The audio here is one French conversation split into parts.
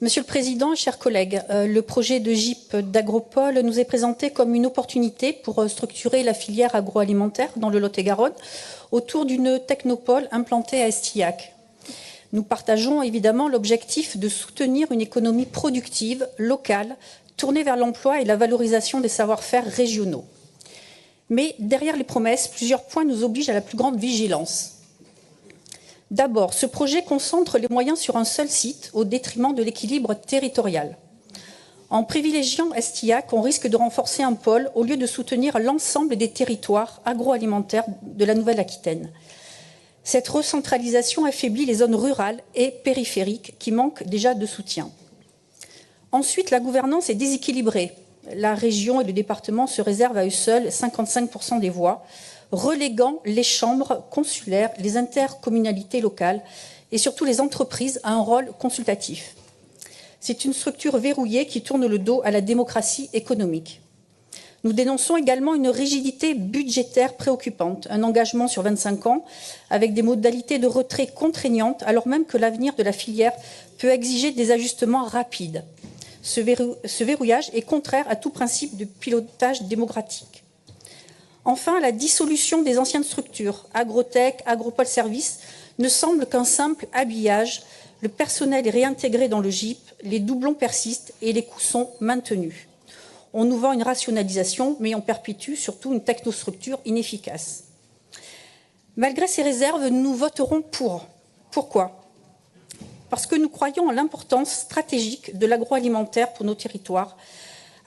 Monsieur le Président, chers collègues, le projet de GIP d'Agropole nous est présenté comme une opportunité pour structurer la filière agroalimentaire dans le Lot-et-Garonne autour d'une technopole implantée à Estillac. Nous partageons évidemment l'objectif de soutenir une économie productive, locale, tournée vers l'emploi et la valorisation des savoir-faire régionaux. Mais derrière les promesses, plusieurs points nous obligent à la plus grande vigilance. D'abord, ce projet concentre les moyens sur un seul site au détriment de l'équilibre territorial. En privilégiant Estillac, on risque de renforcer un pôle au lieu de soutenir l'ensemble des territoires agroalimentaires de la Nouvelle-Aquitaine. Cette recentralisation affaiblit les zones rurales et périphériques qui manquent déjà de soutien. Ensuite, la gouvernance est déséquilibrée. La région et le département se réservent à eux seuls 55% des voix, reléguant les chambres consulaires, les intercommunalités locales et surtout les entreprises à un rôle consultatif. C'est une structure verrouillée qui tourne le dos à la démocratie économique. Nous dénonçons également une rigidité budgétaire préoccupante, un engagement sur 25 ans avec des modalités de retrait contraignantes alors même que l'avenir de la filière peut exiger des ajustements rapides. Ce verrouillage est contraire à tout principe de pilotage démocratique. Enfin, la dissolution des anciennes structures, Agrotech, Agropole Service, ne semble qu'un simple habillage. Le personnel est réintégré dans le GIP, les doublons persistent et les coûts sont maintenus. On nous vend une rationalisation, mais on perpétue surtout une technostructure inefficace. Malgré ces réserves, nous voterons pour. Pourquoi ? Parce que nous croyons en l'importance stratégique de l'agroalimentaire pour nos territoires,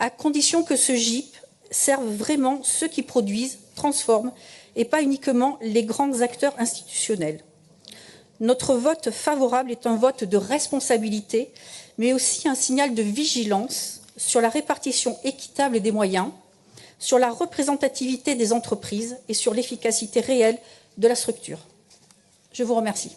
à condition que ce GIP servent vraiment ceux qui produisent, transforment, et pas uniquement les grands acteurs institutionnels. Notre vote favorable est un vote de responsabilité, mais aussi un signal de vigilance sur la répartition équitable des moyens, sur la représentativité des entreprises et sur l'efficacité réelle de la structure. Je vous remercie.